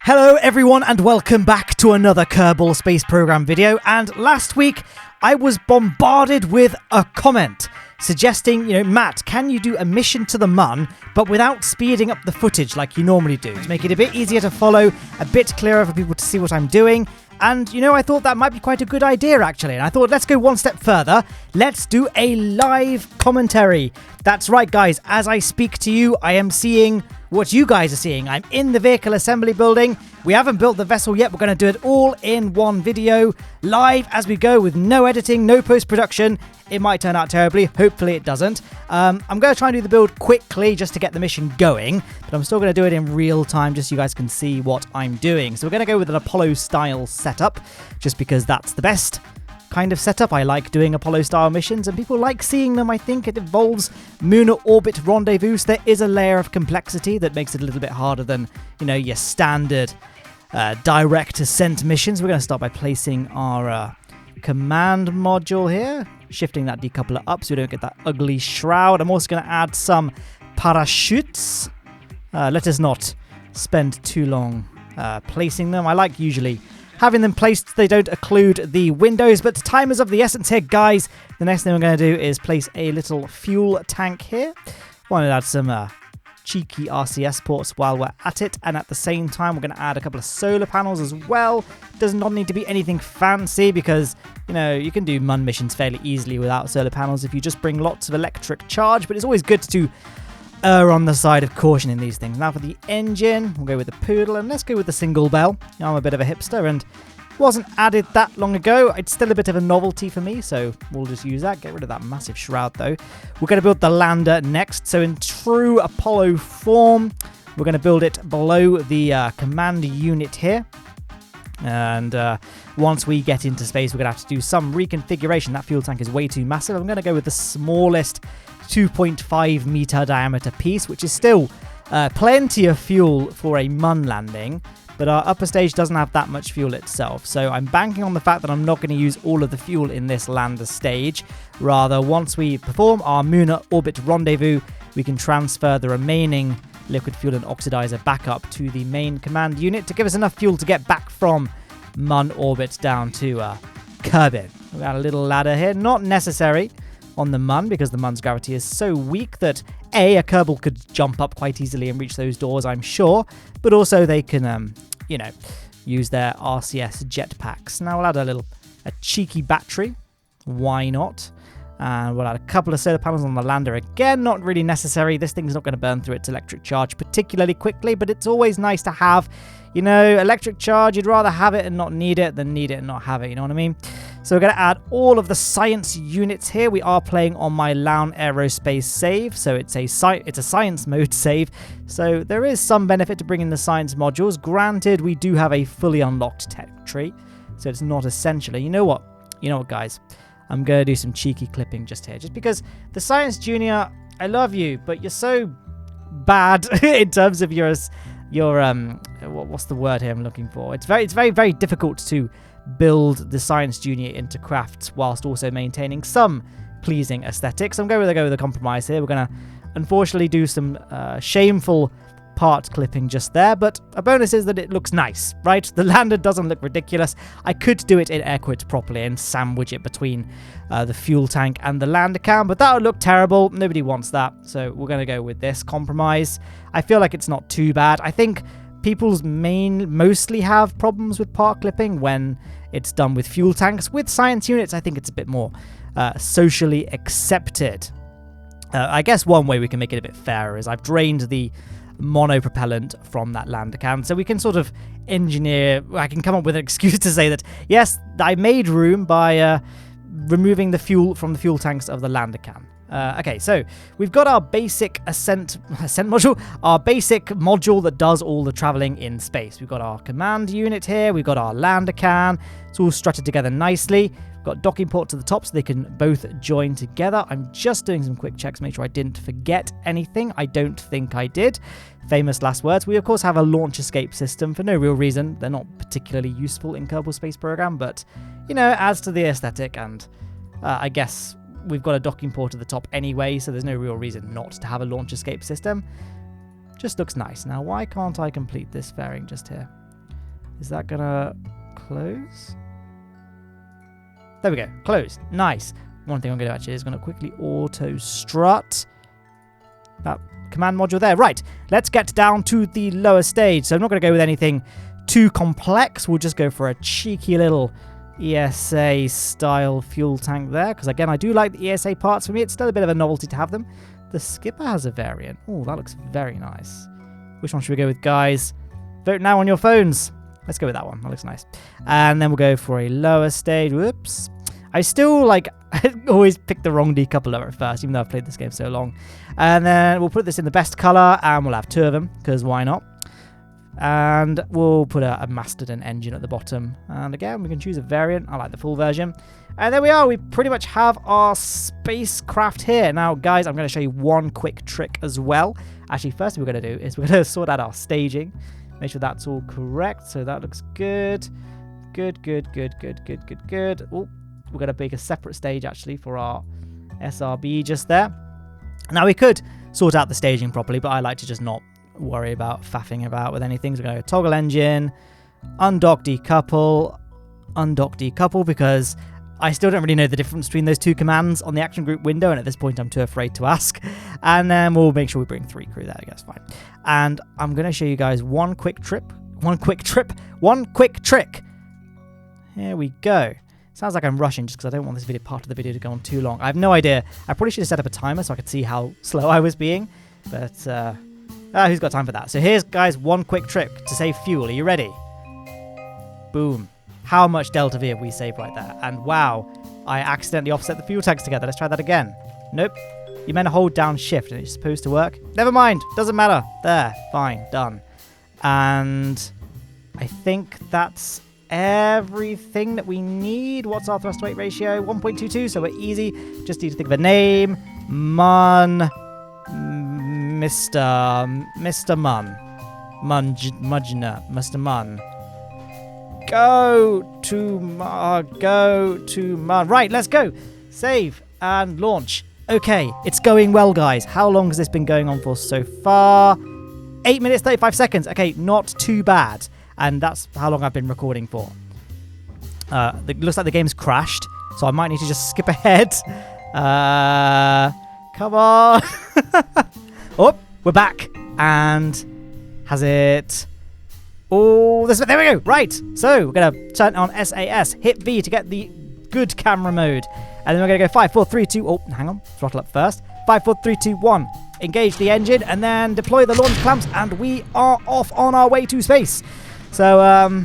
Hello everyone and welcome back to another Kerbal Space Program video. And last week I was bombarded with a comment suggesting, Matt, can you do a mission to the Mun but without speeding up the footage like you normally do, to make it a bit easier to follow, a bit clearer for people to see what I'm doing. And, I thought that might be quite a good idea, actually. And I thought, let's go one step further. Let's do a live commentary. That's right, guys. As I speak to you, I am seeing what you guys are seeing. I'm in the vehicle assembly building. We haven't built the vessel yet. We're going to do it all in one video, live as we go, with no editing, no post-production. It might turn out terribly. Hopefully it doesn't. I'm going to try and do the build quickly just to get the mission going, but I'm still going to do it in real time just so you guys can see what I'm doing. So we're going to go with an Apollo-style setup, just because that's the best kind of setup. I like doing Apollo-style missions, and people like seeing them. I think it involves lunar orbit rendezvous. So there is a layer of complexity that makes it a little bit harder than, your standard direct ascent missions. We're going to start by placing our command module here, shifting that decoupler up so we don't get that ugly shroud. I'm also going to add some parachutes. Let us not spend too long placing them. I like usually having them placed so they don't occlude the windows, but time is of the essence here, guys. The next thing we're going to do is place a little fuel tank here. Want to add some cheeky RCS ports while we're at it, and at the same time we're going to add a couple of solar panels as well. Does not need to be anything fancy because, you can do Mun missions fairly easily without solar panels if you just bring lots of electric charge, but it's always good to err on the side of caution in these things. Now for the engine, we'll go with the Poodle, and let's go with the single bell. I'm a bit of a hipster and wasn't added that long ago. It's still a bit of a novelty for me, so we'll just use that. Get rid of that massive shroud though. We're going to build the lander next. So in true Apollo form, we're going to build it below the command unit here. And once we get into space, we're going to have to do some reconfiguration. That fuel tank is way too massive. I'm going to go with the smallest 2.5 meter diameter piece, which is still plenty of fuel for a Mun landing, but our upper stage doesn't have that much fuel itself. So I'm banking on the fact that I'm not going to use all of the fuel in this lander stage. Rather, once we perform our lunar orbit rendezvous, we can transfer the remaining liquid fuel and oxidizer back up to the main command unit to give us enough fuel to get back from Mun orbit down to Kerbin. We've got a little ladder here, not necessary on the Mun because the Mun's gravity is so weak that a Kerbal could jump up quite easily and reach those doors, I'm sure, but also they can use their RCS jetpacks. Now we'll add a cheeky battery, why not? And we'll add a couple of solar panels on the lander. Again, not really necessary. This thing's not going to burn through its electric charge particularly quickly, but it's always nice to have, electric charge. You'd rather have it and not need it than need it and not have it, you know what I mean? So we're going to add all of the science units here. We are playing on my Lowne aerospace save, so it's a science mode save. So there is some benefit to bringing the science modules. Granted, we do have a fully unlocked tech tree, so it's not essential. You know what, guys? I'm going to do some cheeky clipping just here, just because the Science Junior, I love you, but you're so bad in terms of your what's the word here I'm looking for? It's very, very difficult to build the Science Junior into crafts whilst also maintaining some pleasing aesthetics. I'm going to go with a compromise here. We're going to unfortunately do some shameful part clipping just there, but a bonus is that it looks nice, right? The lander doesn't look ridiculous. I could do it in air quotes properly and sandwich it between the fuel tank and the lander cam, but that would look terrible. Nobody wants that, so we're going to go with this compromise. I feel like it's not too bad. I think people's mostly have problems with part clipping when it's done with fuel tanks. With science units, I think it's a bit more socially accepted. I guess one way we can make it a bit fairer is I've drained the monopropellant from that lander can, so we can sort of I can come up with an excuse to say that, yes, I made room by removing the fuel from the fuel tanks of the lander can. Okay, so we've got our basic ascent module, our basic module that does all the traveling in space. We've got our command unit here, we've got our lander can, it's all strutted together nicely. We've got docking ports at the top so they can both join together. I'm just doing some quick checks to make sure I didn't forget anything. I don't think I did. Famous last words. We of course have a launch escape system for no real reason. They're not particularly useful in Kerbal Space Program, but adds to the aesthetic, and I guess we've got a docking port at the top anyway, so there's no real reason not to have a launch escape system. Just looks nice. Now, why can't I complete this fairing just here? Is that gonna close? There we go. Closed. Nice. One thing I'm going to actually is going to quickly auto strut that command module there. Right. Let's get down to the lower stage. So I'm not going to go with anything too complex. We'll just go for a cheeky little ESA style fuel tank there. Because again, I do like the ESA parts. For me, it's still a bit of a novelty to have them. The skipper has a variant. Oh, that looks very nice. Which one should we go with, guys? Vote now on your phones. Let's go with that one. That looks nice. And then we'll go for a lower stage. Whoops. I still, I always pick the wrong decoupler at first, even though I've played this game so long. And then we'll put this in the best color, and we'll have 2 of them, because why not? And we'll put a Mastodon engine at the bottom. And again, we can choose a variant. I like the full version. And there we are. We pretty much have our spacecraft here. Now, guys, I'm going to show you one quick trick as well. Actually, first thing we're going to do is we're going to sort out our staging. Make sure that's all correct. So that looks good. Good. Oh, we're going to make a separate stage, actually, for our SRB just there. Now, we could sort out the staging properly, but I like to just not worry about faffing about with anything. So we're going to go toggle engine, undock, decouple, because I still don't really know the difference between those 2 commands on the action group window, and at this point, I'm too afraid to ask. And then we'll make sure we bring 3 crew there. I guess fine. And I'm going to show you guys one quick trick. Here we go. Sounds like I'm rushing just because I don't want this part of the video to go on too long. I have no idea. I probably should have set up a timer so I could see how slow I was being. But, who's got time for that? So here's, guys, one quick trick to save fuel. Are you ready? Boom. How much Delta V have we saved right there? And wow, I accidentally offset the fuel tanks together. Let's try that again. Nope. You meant to hold down shift and it's supposed to work. Never mind. Doesn't matter. There. Fine. Done. And I think that's everything that we need. What's our thrust weight ratio? 1.22, so we're easy. Just need to think of a name. Mr. Munn. Mr. Munn. Go to Munn. Right, let's go. Save and launch. Okay, it's going well, guys. How long has this been going on for so far? 8 minutes, 35 seconds. Okay, not too bad. And that's how long I've been recording for. It looks like the game's crashed, so I might need to just skip ahead. Come on. Oh, we're back. And has it... Oh, there we go. Right. So we're going to turn on SAS, hit V to get the good camera mode. And then we're going to go 5, 4, 3, 2... Oh, hang on. Throttle up first. 5, 4, 3, 2, 1. Engage the engine and then deploy the launch clamps. And we are off on our way to space. So,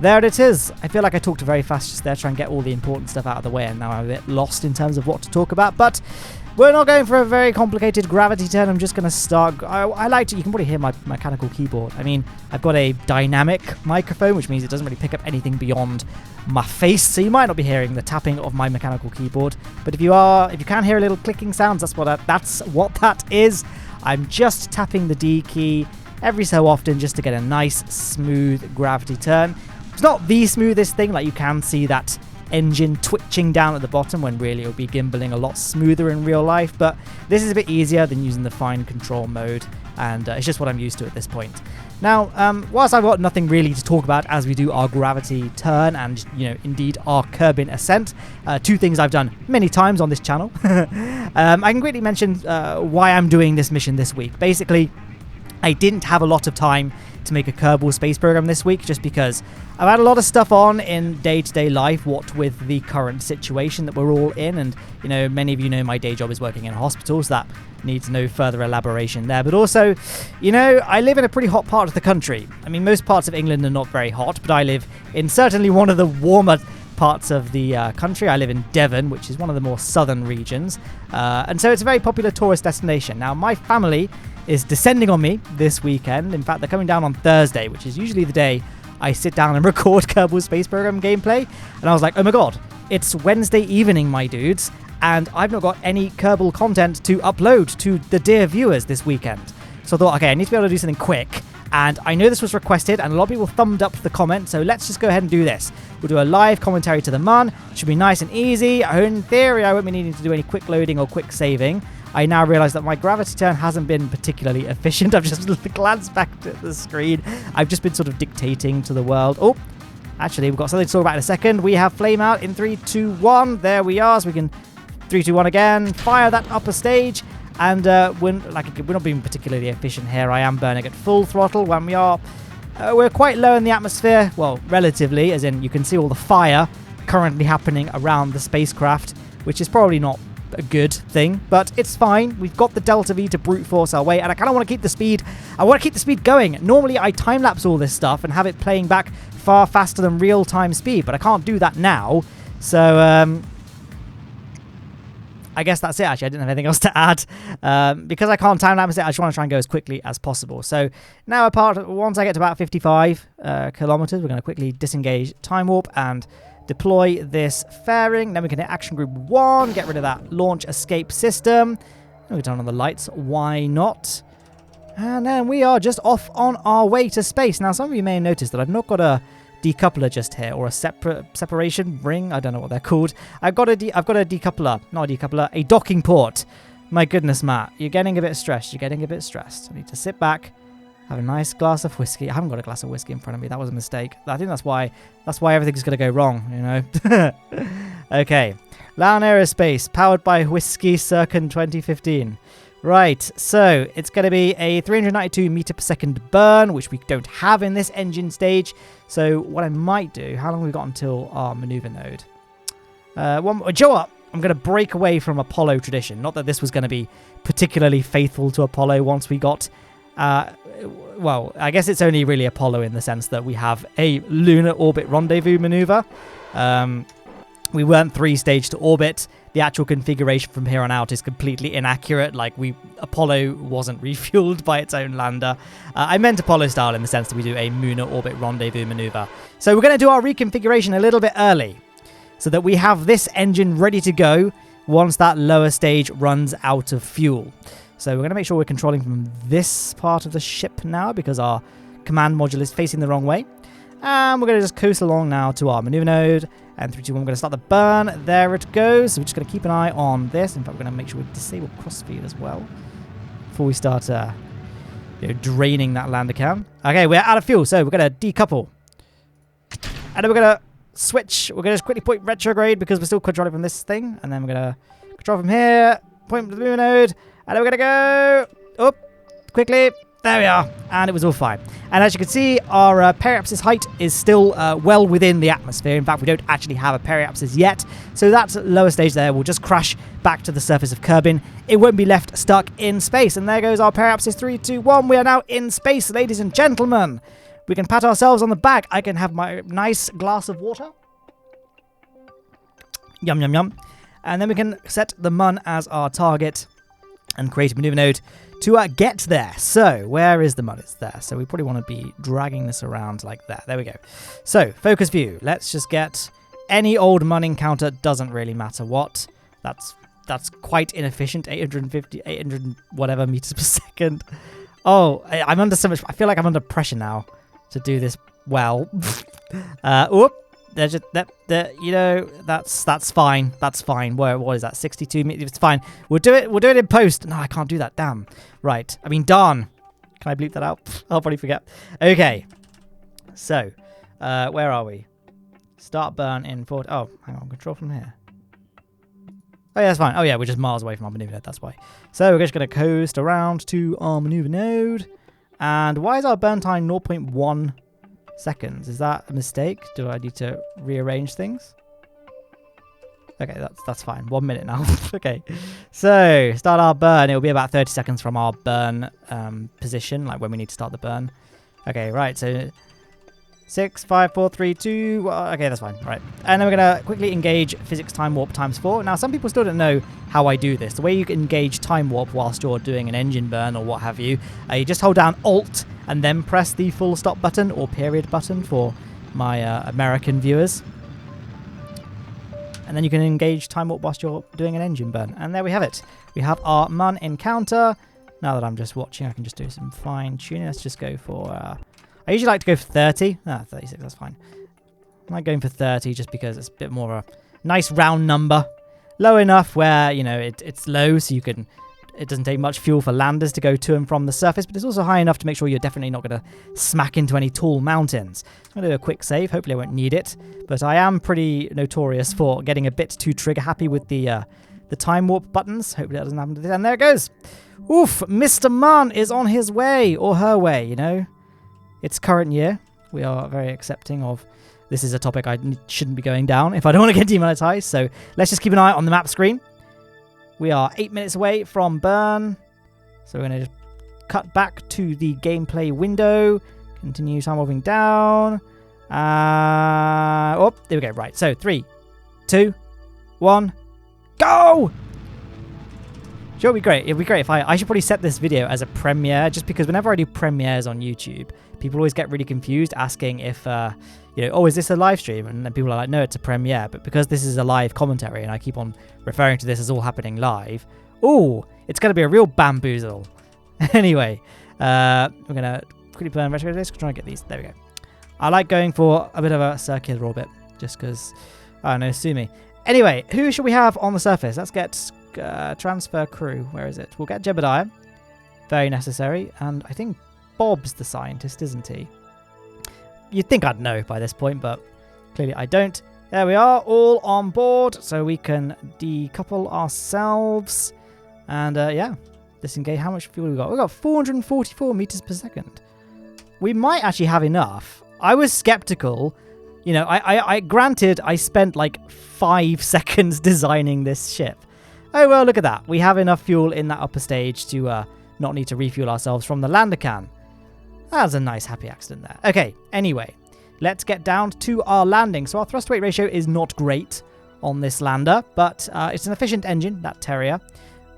there it is. I feel like I talked very fast just there, trying to get all the important stuff out of the way, and now I'm a bit lost in terms of what to talk about. But we're not going for a very complicated gravity turn. I'm just going to start. I like to. You can probably hear my mechanical keyboard. I mean, I've got a dynamic microphone, which means it doesn't really pick up anything beyond my face, so you might not be hearing the tapping of my mechanical keyboard. But if you can hear a little clicking sounds, that's what that is. I'm just tapping the D key every so often just to get a nice, smooth gravity turn. It's not the smoothest thing, like you can see that engine twitching down at the bottom when really it'll be gimbaling a lot smoother in real life, but this is a bit easier than using the fine control mode, and it's just what I'm used to at this point. Now, whilst I've got nothing really to talk about as we do our gravity turn and, indeed our Kerbin ascent, 2 things I've done many times on this channel, I can quickly mention why I'm doing this mission this week. Basically, I didn't have a lot of time to make a Kerbal space program this week just because I've had a lot of stuff on in day-to-day life, what with the current situation that we're all in, and many of you know my day job is working in a hospital, so that needs no further elaboration there. But also, I live in a pretty hot part of the country. I mean, most parts of England are not very hot, but I live in certainly one of the warmer parts of the country. I live in Devon, which is one of the more southern regions, and so it's a very popular tourist destination. Now, my family is descending on me this weekend. In fact, they're coming down on Thursday, which is usually the day I sit down and record Kerbal Space Program gameplay. And I was like, oh my god, it's Wednesday evening, my dudes, and I've not got any Kerbal content to upload to the dear viewers this weekend. So I thought, okay, I need to be able to do something quick. And I know this was requested, and a lot of people thumbed up the comment, so let's just go ahead and do this. We'll do a live commentary to the Mun. Should be nice and easy. In theory, I won't be needing to do any quick loading or quick saving. I now realise that my gravity turn hasn't been particularly efficient. I've just glanced back at the screen. I've just been sort of dictating to the world. Oh, actually, we've got something to talk about in a second. We have flame out in 3, 2, 1. There we are. So we can 3, 2, 1 again. Fire that upper stage. And we're not being particularly efficient here. I am burning at full throttle when we're quite low in the atmosphere. Well, relatively, as in you can see all the fire currently happening around the spacecraft, which is probably not a good thing, but it's fine. We've got the Delta V to brute force our way, and I kind of want to keep the speed. I want to keep the speed going. Normally, I time lapse all this stuff and have it playing back far faster than real time speed, but I can't do that now. So I guess that's it. Actually, I didn't have anything else to add because I can't time lapse it. I just want to try and go as quickly as possible. So now, once I get to about 55 kilometers, we're going to quickly disengage time warp and deploy this fairing. Then we can hit action group 1, get rid of that launch escape system. We turn on the lights, why not? And then we are just off on our way to space. Now, some of you may have noticed that I've not got a decoupler just here, or a separation ring. I don't know what they're called. I've got a decoupler, not a decoupler, a docking port. My goodness, Matt, you're getting a bit stressed. You're getting a bit stressed. I need to sit back, have a nice glass of whiskey. I haven't got a glass of whiskey in front of me. That was a mistake. I think that's why everything's going to go wrong, you know. Okay. Lowne Aerospace, powered by Whiskey circa 2015. Right, so it's going to be a 392 meter per second burn, which we don't have in this engine stage. So what I might do, how long have we got until our maneuver node? Joe up. I'm going to break away from Apollo tradition. Not that this was going to be particularly faithful to Apollo once we got... well, I guess it's only really Apollo in the sense that we have a lunar orbit rendezvous maneuver. We weren't 3-stage to orbit. The actual configuration from here on out is completely inaccurate. Like, Apollo wasn't refueled by its own lander. I meant Apollo style in the sense that we do a lunar orbit rendezvous maneuver. So we're going to do our reconfiguration a little bit early so that we have this engine ready to go once that lower stage runs out of fuel. So we're going to make sure we're controlling from this part of the ship now because our command module is facing the wrong way. And we're going to just coast along now to our maneuver node. And 3, 2, 1, we're going to start the burn. There it goes. So we're just going to keep an eye on this. In fact, we're going to make sure we disable crossfeed as well before we start draining that lander cam. Okay, we're out of fuel, so we're going to decouple. And then we're going to switch. We're going to just quickly point retrograde because we're still controlling from this thing. And then we're going to control from here, point to the maneuver node. And then we're going to go up quickly. There we are. And it was all fine. And as you can see, our periapsis height is still well within the atmosphere. In fact, we don't actually have a periapsis yet. So that lower stage there will just crash back to the surface of Kerbin. It won't be left stuck in space. And there goes our periapsis. 3, 2, 1. We are now in space, ladies and gentlemen. We can pat ourselves on the back. I can have my nice glass of water. Yum, yum, yum. And then we can set the MUN as our target and create a maneuver node to get there. So where is the MUN? It's there. So we probably want to be dragging this around like that. There we go. So focus view. Let's just get any old MUN encounter. Doesn't really matter what. That's quite inefficient. 800 whatever meters per second. Oh, I'm under so much. I feel like I'm under pressure now to do this well. Whoop. There's just you know, that's fine. That's fine. What is that? 62 meters. It's fine. We'll do it in post. No, I can't do that. Damn. Right. I mean, darn. Can I bleep that out? I'll probably forget. Okay. So, where are we? Start burn in 40. Oh, hang on. Control from here. Oh yeah, that's fine. Oh yeah, we're just miles away from our maneuver node. That's why. So we're just going to coast around to our maneuver node. And why is our burn time 0.1 seconds? Is that a mistake? Do I need to rearrange things? Okay, that's fine. 1 minute now. Okay. So, start our burn. It will be about 30 seconds from our burn position, like when we need to start the burn. Okay, right. So, 6, 5, 4, 3, 2. Well, okay, that's fine. Right. And then we're going to quickly engage physics time warp ×4. Now, some people still don't know how I do this. The way you can engage time warp whilst you're doing an engine burn or what have you, you just hold down Alt and then press the full stop button or period button for my American viewers. And then you can engage time warp whilst you're doing an engine burn. And there we have it. We have our MUN encounter. Now that I'm just watching, I can just do some fine tuning. Let's just go for... I usually like to go for 30. 36, that's fine. I like going for 30 just because it's a bit more a nice round number. Low enough where, you know, it's low so you can it doesn't take much fuel for landers to go to and from the surface, but it's also high enough to make sure you're definitely not going to smack into any tall mountains. I'm going to do a quick save. Hopefully I won't need it, but I am pretty notorious for getting a bit too trigger happy with the time warp buttons. Hopefully that doesn't happen to this. And there it goes. Oof, Mr. Mun is on his way, or her way, you know. It's current year. We are very accepting of... This is a topic I shouldn't be going down if I don't want to get demonetized, so let's just keep an eye on the map screen. We are 8 minutes away from burn, so we're going to just cut back to the gameplay window, continue time moving down. Oh, there we go. Right, so 3, 2, 1, go! Sure, it'd be great. It'd be great if I should probably set this video as a premiere, just because whenever I do premieres on YouTube, people always get really confused asking if, oh, is this a live stream? And then people are like, no, it's a premiere. But because this is a live commentary and I keep on referring to this as all happening live, oh, it's going to be a real bamboozle. Anyway, we're going to quickly burn retro disc, try and get these. There we go. I like going for a bit of a circular orbit just because, I don't know, sue me. Anyway, who should we have on the surface? Let's get transfer crew. Where is it? We'll get Jebediah. Very necessary. And I think Bob's the scientist, isn't he? You'd think I'd know by this point, but clearly I don't. There we are, all on board, so we can decouple ourselves. And yeah, disengage. How much fuel we got? We got 444 meters per second. We might actually have enough. I was skeptical. You know, I granted I spent like 5 seconds designing this ship. Oh well, look at that. We have enough fuel in that upper stage to not need to refuel ourselves from the lander can. That's a nice happy accident there. Okay, anyway, let's get down to our landing. So our thrust weight ratio is not great on this lander, but it's an efficient engine, that Terrier.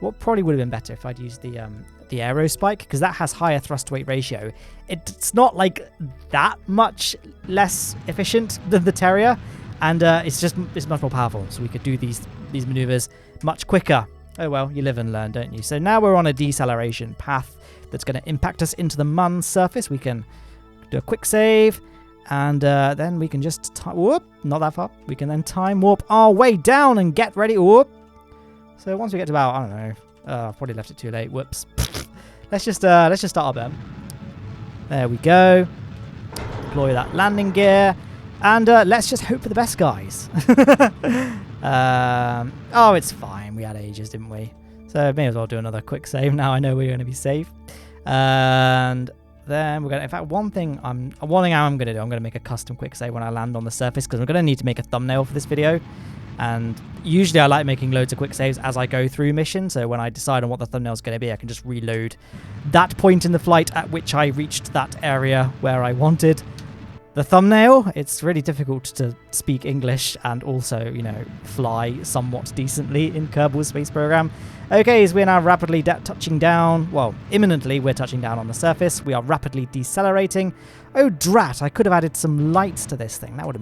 What probably would have been better if I'd used the Aero Spike, because that has higher thrust weight ratio. It's not like that much less efficient than the Terrier, and it's much more powerful, so we could do these maneuvers much quicker. Oh well, you live and learn, don't you? So now we're on a deceleration path that's going to impact us into the Mun surface. We can do a quick save, and then we can just... Whoop, not that far. We can then time warp our way down and get ready. Whoop. So once we get to about, I don't know, I've probably left it too late. Whoops. let's just start our burn. There we go. Deploy that landing gear, and let's just hope for the best, guys. Oh, it's fine. We had ages, didn't we? So may as well do another quick save. Now I know we're going to be safe. And then we're going to... In fact, one thing I'm going to do, I'm going to make a custom quick save when I land on the surface, because I'm going to need to make a thumbnail for this video. And usually I like making loads of quick saves as I go through missions, so when I decide on what the thumbnail is going to be, I can just reload that point in the flight at which I reached that area where I wanted the thumbnail. It's really difficult to speak English and also, you know, fly somewhat decently in Kerbal Space Program. Okay, so we're now rapidly touching down. Well, imminently we're touching down on the surface. We are rapidly decelerating. Oh, drat, I could have added some lights to this thing. That would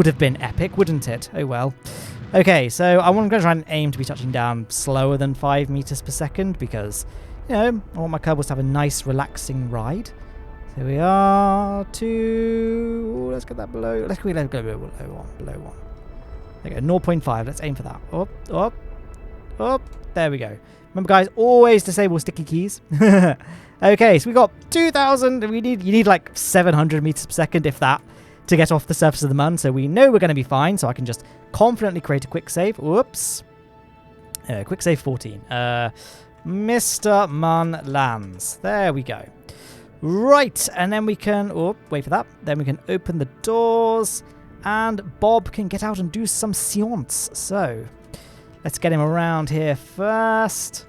have been epic, wouldn't it? Oh, well. Okay, so I'm going to try and aim to be touching down slower than 5 meters per second because, you know, I want my Kerbals to have a nice, relaxing ride. Here we are, ooh, let's get that below. Let's go below one. There we go, 0.5. Let's aim for that. Up. There we go. Remember, guys, always disable sticky keys. Okay, so we got 2,000. You need like 700 meters per second, if that, to get off the surface of the Mun. So we know we're going to be fine. So I can just confidently create a quick save. Whoops. Quick save 14. Mr. Mun lands. There we go. Right, and then we can... Oh, wait for that. Then we can open the doors, and Bob can get out and do some science. So, let's get him around here first.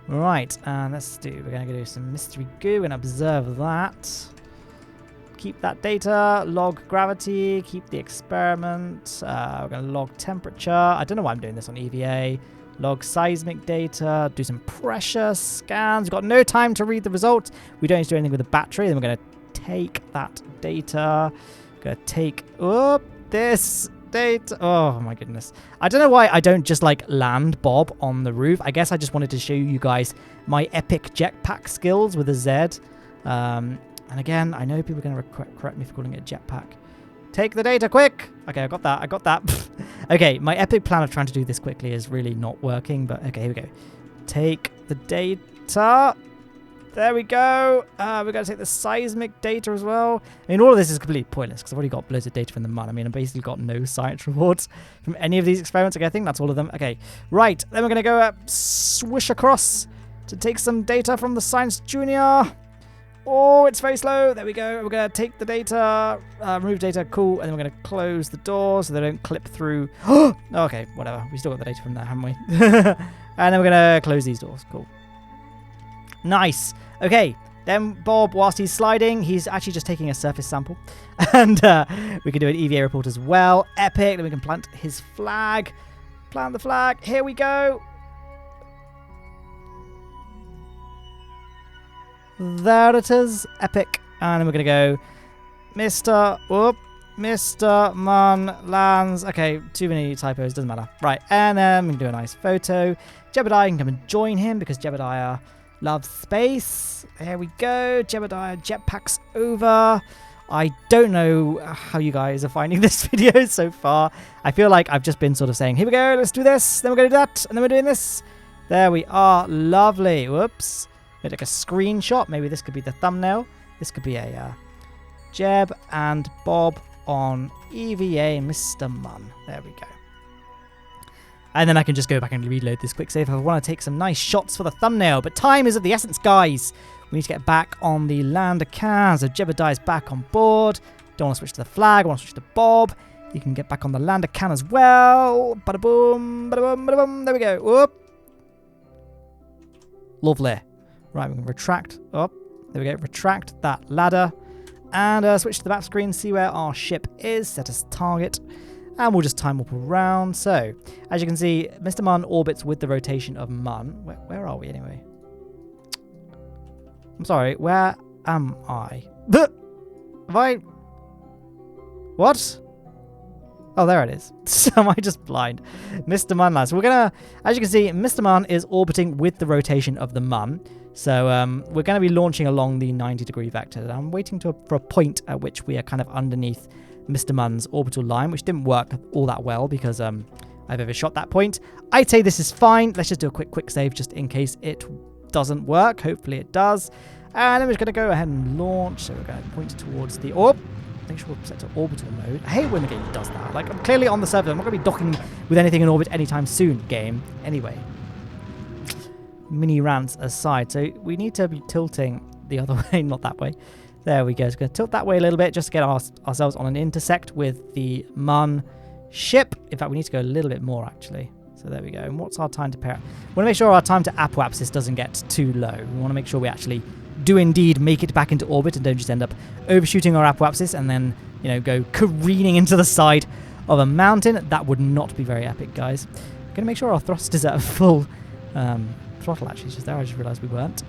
Right, and we're going to do some mystery goo. We're going to observe that. Keep that data, log gravity, keep the experiment. We're going to log temperature. I don't know why I'm doing this on EVA. Log seismic data, do some pressure scans. We've got no time to read the results. We don't need to do anything with the battery. Then we're going to take that data. Going to take this data. Oh my goodness. I don't know why I don't just like land Bob on the roof. I guess I just wanted to show you guys my epic jetpack skills with a Z. And again, I know people are going to correct me for calling it a jetpack. Take the data, quick! Okay, I got that. Okay, my epic plan of trying to do this quickly is really not working, but okay, here we go. take the data. There we go. We're going to take the seismic data as well. I mean, all of this is completely pointless because I've already got loads of data from the Mun. I mean, I've basically got no science rewards from any of these experiments. Okay, I think that's all of them. Okay, right. Then we're going to go swish across to take some data from the Science Junior. Oh, it's very slow. There we go. We're going to take the data, remove data. Cool. And then we're going to close the doors so they don't clip through. Okay, whatever. We still got the data from there, haven't we? And then we're going to close these doors. Cool. Nice. Okay, then Bob, whilst he's sliding, he's actually just taking a surface sample. And we can do an EVA report as well. Epic. Then we can plant his flag. Plant the flag. Here we go. There it is. Epic. And then we're going to go Mr. Mun lands. Okay, too many typos. Doesn't matter. Right, and then we can do a nice photo. Jebediah can come and join him because Jebediah loves space. There we go. Jebediah jetpacks over. I don't know how you guys are finding this video so far. I feel like I've just been sort of saying, here we go, let's do this. Then we're going to do that. And then we're doing this. There we are. Lovely. Whoops. We take a screenshot. Maybe this could be the thumbnail. This could be a Jeb and Bob on EVA Mr. Mun. There we go. And then I can just go back and reload this quick save if I want to take some nice shots for the thumbnail. But time is of the essence, guys. We need to get back on the lander can. So Jebediah's back on board. Don't want to switch to the flag. I want to switch to Bob. You can get back on the lander can as well. Bada boom, bada boom, bada boom. There we go. Whoop. Lovely. Right, we can retract. Oh, there we go. Retract that ladder. And switch to the map screen. See where our ship is. Set as target. And we'll just time warp around. So, as you can see, Mr. Mun orbits with the rotation of Mun. Where are we anyway? I'm sorry, where am I? Have I... What? Oh, there it is. So am I just blind? Mr. Mun lands. So we're going to... As you can see, Mr. Mun is orbiting with the rotation of the Mun. So we're going to be launching along the 90-degree vector. And I'm waiting for a point at which we are kind of underneath Mr. Mun's orbital line, which didn't work all that well because I've overshot that point. I'd say this is fine. Let's just do a quick save just in case it doesn't work. Hopefully it does. And then we're just going to go ahead and launch. So we're going to point towards the orb. Make sure we're set to orbital mode. I hate when the game does that. Like, I'm clearly on the surface. I'm not going to be docking with anything in orbit anytime soon, game. Anyway. Mini rants aside. So we need to be tilting the other way, not that way. There we go. It's going to tilt that way a little bit just to get ourselves on an intersect with the Mun ship. In fact, we need to go a little bit more, actually. So there we go. And what's our time to pair? We want to make sure our time to apoapsis doesn't get too low. We want to make sure we actually do indeed make it back into orbit and don't just end up overshooting our apoapsis and then, you know, go careening into the side of a mountain. That would not be very epic, guys. We're going to make sure our thrust is at full throttle, actually. It's just there. I just realized we weren't.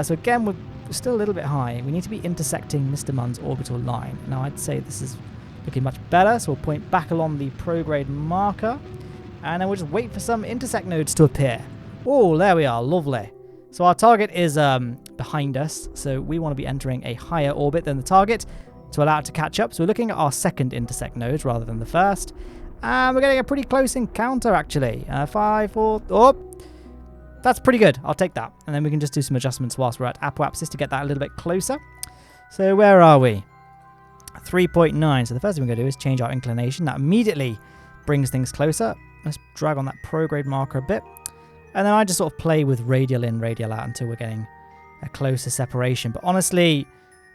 So again, we're still a little bit high. We need to be intersecting Mr. Mun's orbital line. Now, I'd say this is looking much better. So we'll point back along the prograde marker. And then we'll just wait for some intersect nodes to appear. Oh, there we are. Lovely. So our target is behind us. So we want to be entering a higher orbit than the target to allow it to catch up. So we're looking at our second intersect node rather than the first. And we're getting a pretty close encounter, actually. 5, 4... Oh! That's pretty good. I'll take that. And then we can just do some adjustments whilst we're at apoapsis to get that a little bit closer. So where are we? 3.9. So the first thing we're going to do is change our inclination. That immediately brings things closer. Let's drag on that prograde marker a bit. And then I just sort of play with radial in, radial out until we're getting a closer separation. But honestly,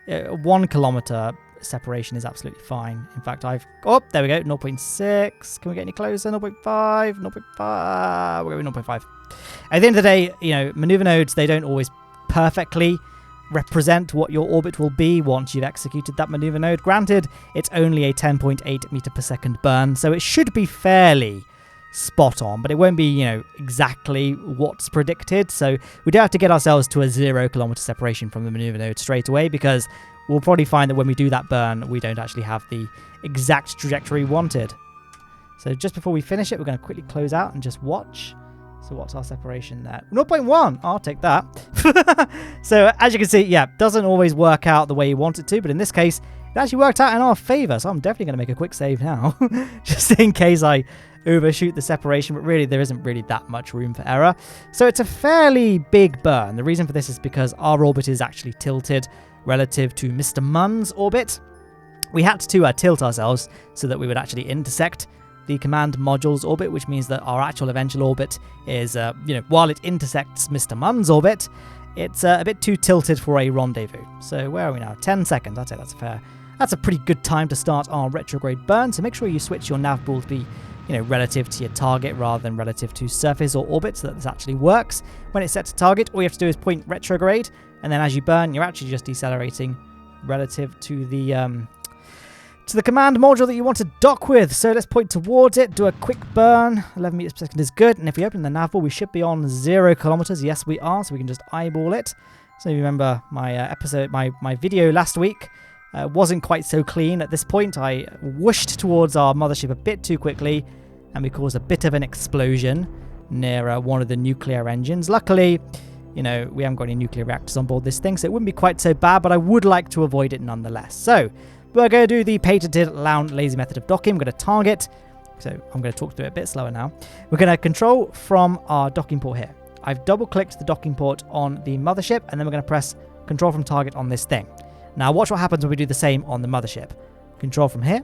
1 kilometer separation is absolutely fine. In fact, oh, there we go, 0.6. Can we get any closer? 0.5, 0.5. We're going 0.5. At the end of the day, you know, maneuver nodes, they don't always perfectly represent what your orbit will be once you've executed that maneuver node. Granted, it's only a 10.8 meter per second burn, so it should be fairly spot on, but it won't be, you know, exactly what's predicted. So we do have to get ourselves to a 0 kilometer separation from the maneuver node straight away, because we'll probably find that when we do that burn, we don't actually have the exact trajectory wanted. So just before we finish it, we're going to quickly close out and just watch. So what's our separation there? 0.1. I'll take that. So as you can see, yeah, doesn't always work out the way you want it to, but in this case, It actually worked out in our favour, so I'm definitely going to make a quick save now. Just in case I overshoot the separation, but really there isn't really that much room for error. So it's a fairly big burn. The reason for this is because our orbit is actually tilted relative to Mr. Munn's orbit. We had to tilt ourselves so that we would actually intersect the command module's orbit, which means that our actual eventual orbit is, while it intersects Mr. Munn's orbit, it's a bit too tilted for a rendezvous. So where are we now? 10 seconds. I'd say that's a pretty good time to start our retrograde burn. So make sure you switch your nav ball to be, relative to your target rather than relative to surface or orbit, so that this actually works. When it's set to target, all you have to do is point retrograde, and then as you burn, you're actually just decelerating relative to the command module that you want to dock with. So let's point towards it, do a quick burn. 11 meters per second is good, and if we open the nav ball, we should be on 0 kilometers. Yes, we are, so we can just eyeball it. So you remember my my video last week wasn't quite so clean at this point. I whooshed towards our mothership a bit too quickly, and we caused a bit of an explosion near one of the nuclear engines. Luckily, we haven't got any nuclear reactors on board this thing, so it wouldn't be quite so bad, but I would like to avoid it nonetheless. So we're going to do the patented Lowne lazy method of docking. We're going to target, so I'm going to talk through it a bit slower now. We're going to control from our docking port here. I've double-clicked the docking port on the mothership, and then we're going to press control from target on this thing. Now watch what happens when we do the same on the mothership. Control from here,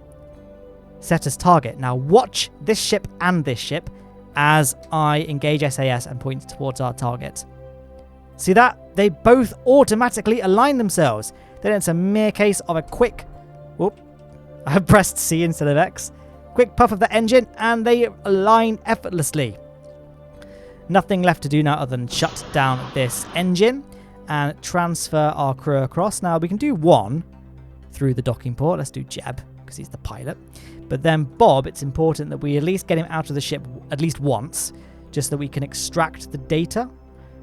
set as target. Now watch this ship and this ship as I engage SAS and point towards our target. See that? They both automatically align themselves. Then it's a mere case of a quick... Whoop. I pressed C instead of X. Quick puff of the engine and they align effortlessly. Nothing left to do now other than shut down this engine and transfer our crew across. Now we can do one through the docking port. Let's do Jeb because he's the pilot. But then Bob, it's important that we at least get him out of the ship at least once, just so that we can extract the data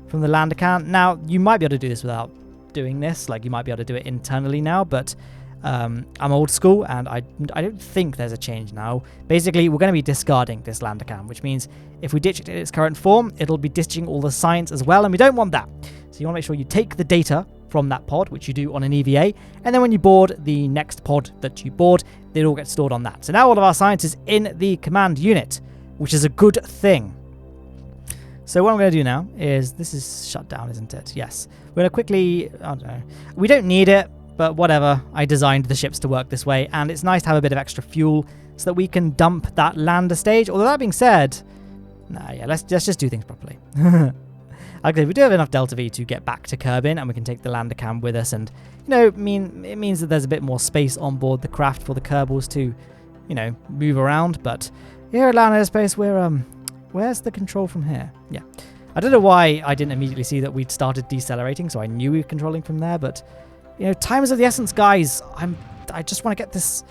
from the land account. Now you might be able to do this without doing this. Like you might be able to do it internally now, but I'm old school and I don't think there's a change now. Basically, we're going to be discarding this land account, which means if we ditch it in its current form, it'll be ditching all the science as well, and we don't want that. So you want to make sure you take the data from that pod, which you do on an EVA, and then when you board the next pod that you board, it all gets stored on that. So now all of our science is in the command unit, which is a good thing. So what I'm going to do now is, this is shut down, isn't it? Yes. We're going to quickly, I don't know, we don't need it, but whatever. I designed the ships to work this way, and it's nice to have a bit of extra fuel so that we can dump that lander stage. Although that being said, let's just do things properly. Okay, we do have enough Delta V to get back to Kerbin, and we can take the lander cam with us, and it means that there's a bit more space on board the craft for the Kerbals to, move around. But here at Lowne Aerospace, where's the control from here? Yeah, I don't know why I didn't immediately see that we'd started decelerating, so I knew we were controlling from there, but. Time is of the essence, guys. I just want to get this.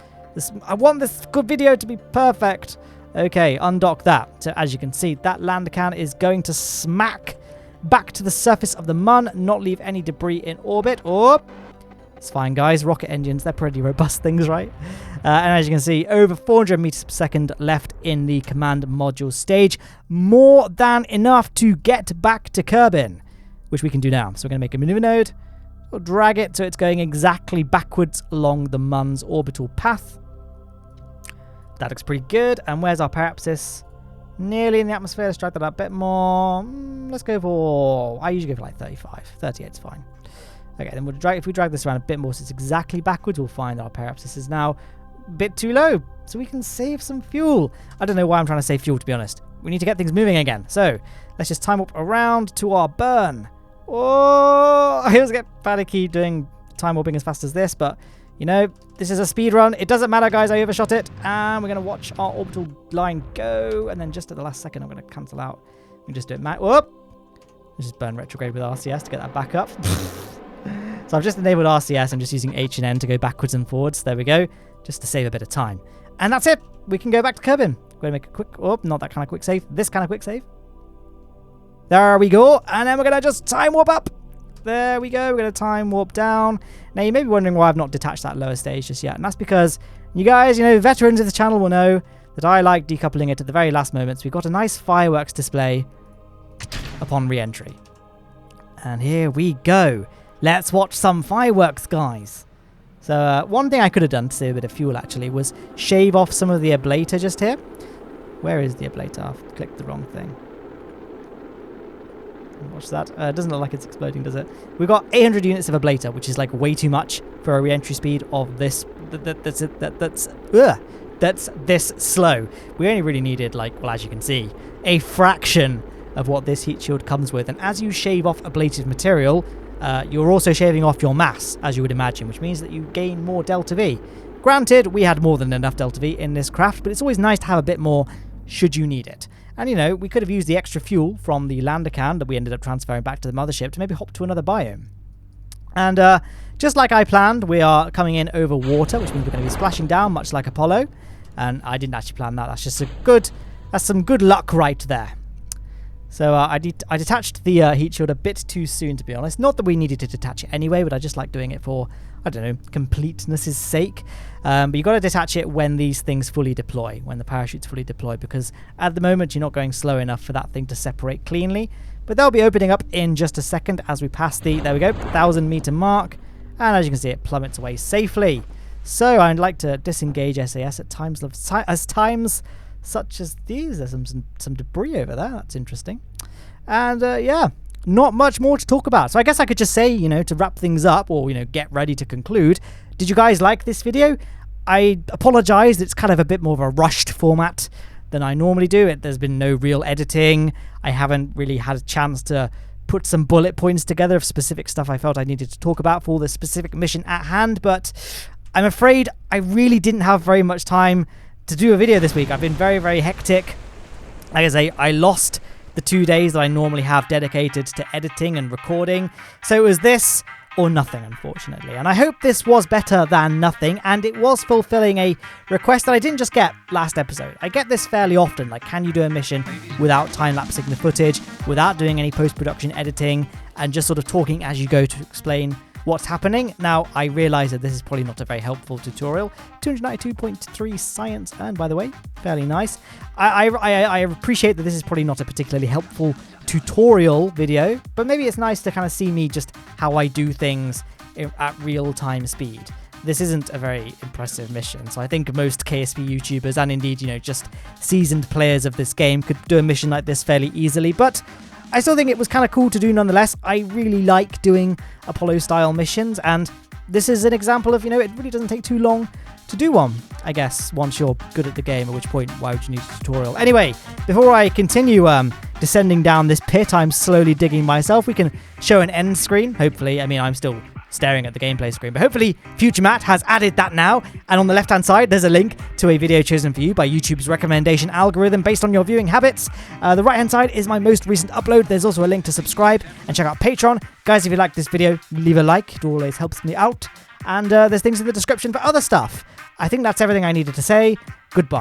I want this good video to be perfect. Okay, undock that. So as you can see, that lander can is going to smack back to the surface of the Mun, not leave any debris in orbit. Oh, it's fine, guys. Rocket engines, they're pretty robust things, right? And as you can see, over 400 meters per second left in the command module stage. More than enough to get back to Kerbin, which we can do now. So we're going to make a maneuver node. We'll drag it so it's going exactly backwards along the Mun's orbital path. That looks pretty good. And where's our periapsis? Nearly in the atmosphere. Let's drag that up a bit more. Let's go for... I usually go for like 35. 38 is fine. Okay, then if we drag this around a bit more so it's exactly backwards, we'll find our periapsis is now a bit too low. So we can save some fuel. I don't know why I'm trying to save fuel, to be honest. We need to get things moving again. So let's just time up around to our burn. Oh, I always get panicky doing time warping as fast as this, but this is a speed run. It doesn't matter, guys. I overshot it, and we're going to watch our orbital line go, and then just at the last second, I'm going to cancel out. We just do it. Whoop! Let's just burn retrograde with RCS to get that back up. So I've just enabled RCS. I'm just using H and N to go backwards and forwards. There we go, just to save a bit of time. And that's it. We can go back to Kerbin. We're going to make a quick, not that kind of quick save. This kind of quick save. There we go. And then we're going to just time warp up. There we go. We're going to time warp down. Now, you may be wondering why I've not detached that lower stage just yet. And that's because you guys, veterans of the channel will know that I like decoupling it at the very last moments. We've got a nice fireworks display upon re-entry. And here we go. Let's watch some fireworks, guys. So one thing I could have done to save a bit of fuel, actually, was shave off some of the ablator just here. Where is the ablator? I've clicked the wrong thing. Watch that. It doesn't look like it's exploding, does it? We've got 800 units of ablator, which is like way too much for a re-entry speed of this. That's this slow. We only really needed, like, well, as you can see, a fraction of what this heat shield comes with. And as you shave off ablative material, you're also shaving off your mass, as you would imagine, which means that you gain more delta V. Granted, we had more than enough delta V in this craft, but it's always nice to have a bit more should you need it. And, you know, we could have used the extra fuel from the lander can that we ended up transferring back to the mothership to maybe hop to another biome. And just like I planned, we are coming in over water, which means we're going to be splashing down, much like Apollo. And I didn't actually plan that. That's just that's some good luck right there. So I detached the heat shield a bit too soon, to be honest. Not that we needed to detach it anyway, but I just like doing it for, I don't know, completeness' sake. But you've got to detach it when these things fully deploy, when the parachutes fully deploy, because at the moment you're not going slow enough for that thing to separate cleanly. But they'll be opening up in just a second as we pass the, there we go, 1,000-meter mark. And as you can see, it plummets away safely. So I'd like to disengage SAS at times such as these. There's some debris over there. That's interesting. And yeah, not much more to talk about. So I guess I could just say, you know, to wrap things up, or, you know, get ready to conclude. Did you guys like this video? I apologize. It's kind of a bit more of a rushed format than I normally do. There's been no real editing. I haven't really had a chance to put some bullet points together of specific stuff I felt I needed to talk about for the specific mission at hand. But I'm afraid I really didn't have very much time to do a video this week. I've been very, very hectic. Like I say, I lost the 2 days that I normally have dedicated to editing and recording. So it was this or nothing, unfortunately. And I hope this was better than nothing, and it was fulfilling a request that I didn't just get last episode. I get this fairly often, like, can you do a mission without time-lapsing the footage, without doing any post-production editing, and just sort of talking as you go to explain what's happening. Now, I realise that this is probably not a very helpful tutorial. 292.3 science earned, by the way. Fairly nice. I appreciate that this is probably not a particularly helpful tutorial video, but maybe it's nice to kind of see me just how I do things at real-time speed. This isn't a very impressive mission, so I think most KSP YouTubers, and indeed, you know, just seasoned players of this game, could do a mission like this fairly easily, but I still think it was kind of cool to do nonetheless. I really like doing Apollo-style missions, and this is an example of, you know, it really doesn't take too long to do one, I guess, once you're good at the game, at which point, why would you need a tutorial? Anyway, before I continue descending down this pit, I'm slowly digging myself. We can show an end screen, hopefully. I mean, I'm still staring at the gameplay screen, but hopefully Future Matt has added that now. And on the left-hand side, there's a link to a video chosen for you by YouTube's recommendation algorithm based on your viewing habits. The right-hand side is my most recent upload. There's also a link to subscribe and check out Patreon. Guys, if you like this video, leave a like. It always helps me out. And there's things in the description for other stuff. I think that's everything I needed to say. Goodbye.